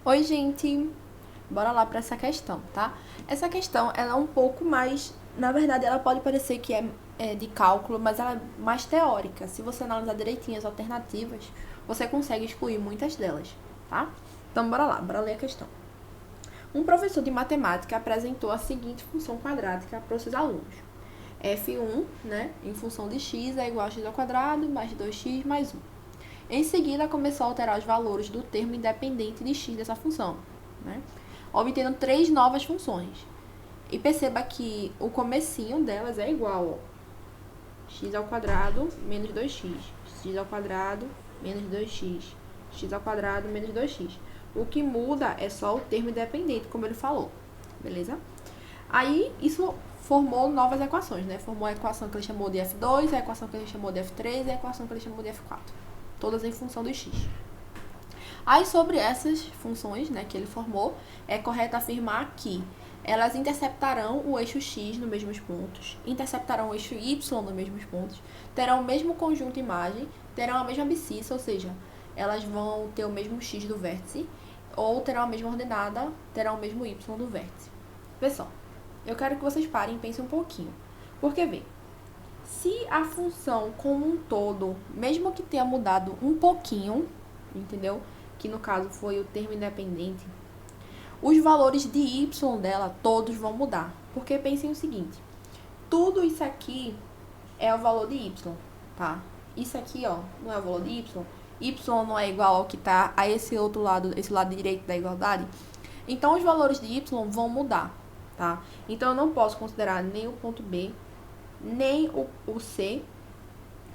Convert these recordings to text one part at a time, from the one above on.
Oi, gente! Bora lá para essa questão, tá? Essa questão, ela é um pouco mais... Na verdade, ela pode parecer que é de cálculo, mas ela é mais teórica. Se você analisar direitinho as alternativas, você consegue excluir muitas delas, tá? Então, bora lá, bora ler a questão. Um professor de matemática apresentou a seguinte função quadrática para os seus alunos. F1, né, em função de x é igual a x ao quadrado mais 2x mais 1. Em seguida, começou a alterar os valores do termo independente de x dessa função, né, obtendo 3 novas funções. E perceba que o comecinho delas é igual, ó, x ao quadrado menos 2x, x ao quadrado menos 2x, x ao quadrado menos 2x. O que muda é só o termo independente, como ele falou, beleza? Aí, isso formou novas equações, né? Formou a equação que ele chamou de F2, a equação que ele chamou de F3 e a equação que ele chamou de F4. Todas em função do x. Aí, sobre essas funções, né, que ele formou, é correto afirmar que elas interceptarão o eixo x nos mesmos pontos, interceptarão o eixo y nos mesmos pontos, terão o mesmo conjunto imagem, terão a mesma abscissa, ou seja, elas vão ter o mesmo x do vértice, ou terão a mesma ordenada, terão o mesmo y do vértice. Pessoal, eu quero que vocês parem e pensem um pouquinho. Porque, vê, se a função como um todo, mesmo que tenha mudado um pouquinho, entendeu? Que no caso foi o termo independente, os valores de y dela todos vão mudar. Porque pensem o seguinte, tudo isso aqui é o valor de y, tá? Isso aqui, ó, não é o valor de y. Y não é igual ao que tá a esse outro lado, esse lado direito da igualdade. Então, os valores de y vão mudar, tá? Então, eu não posso considerar nem o ponto B, nem o C,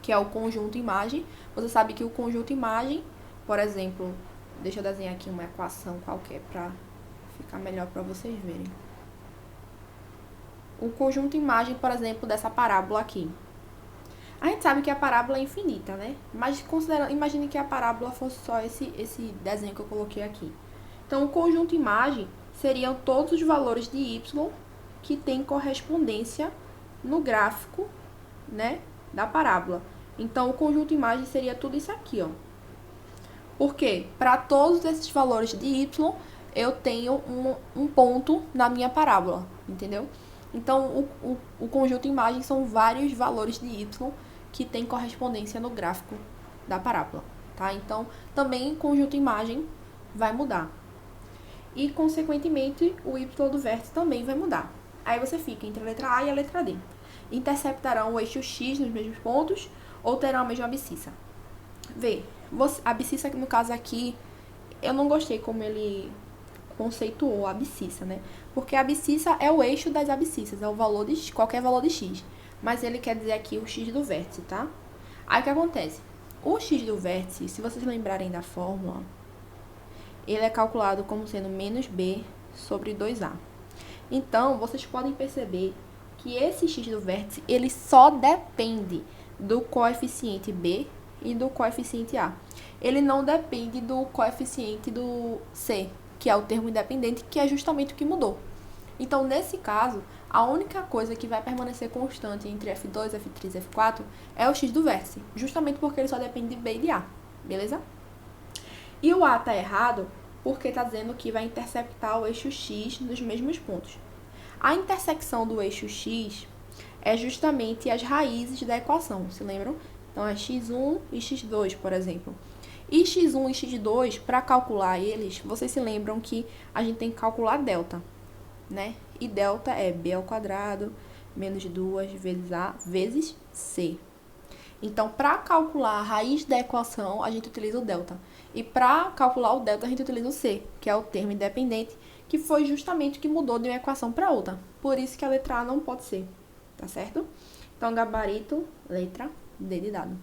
que é o conjunto imagem. Você sabe que o conjunto imagem, por exemplo, deixa eu desenhar aqui uma equação qualquer para ficar melhor para vocês verem. O conjunto imagem, por exemplo, dessa parábola aqui. A gente sabe que a parábola é infinita, né? Mas imagine que a parábola fosse só esse desenho que eu coloquei aqui. Então, o conjunto imagem seriam todos os valores de y que tem correspondência no gráfico, né, da parábola. Então, o conjunto imagem seria tudo isso aqui, ó. Por quê? Para todos esses valores de y, eu tenho um ponto na minha parábola, entendeu? Então, o conjunto imagem são vários valores de y que tem correspondência no gráfico da parábola, tá? Então, também o conjunto imagem vai mudar. E, consequentemente, o y do vértice também vai mudar. Aí você fica entre a letra A e a letra D. Interceptarão o eixo x nos mesmos pontos ou terão a mesma abscissa. Vê, a abscissa, no caso aqui, eu não gostei como ele conceituou a abscissa, né? Porque a abscissa é o eixo das abscissas, é o valor de qualquer valor de x. Mas ele quer dizer aqui o x do vértice, tá? Aí o que acontece? O x do vértice, se vocês lembrarem da fórmula, ele é calculado como sendo menos b sobre 2a. Então, vocês podem perceber que esse x do vértice, ele só depende do coeficiente b e do coeficiente a. Ele não depende do coeficiente do c, que é o termo independente, que é justamente o que mudou. Então, nesse caso, a única coisa que vai permanecer constante entre F2, F3 e F4 é o x do vértice, justamente porque ele só depende de b e de a, beleza? E o A está errado porque está dizendo que vai interceptar o eixo x nos mesmos pontos. A intersecção do eixo x é justamente as raízes da equação, se lembram? Então, é x1 e x2, por exemplo. E x1 e x2, para calcular eles, vocês se lembram que a gente tem que calcular delta, né? E delta é b ao quadrado menos 2 vezes a vezes c. Então, para calcular a raiz da equação, a gente utiliza o delta. E para calcular o delta, a gente utiliza o c, que é o termo independente, que foi justamente o que mudou de uma equação para outra. Por isso que a letra A não pode ser, tá certo? Então, gabarito, letra D de dado.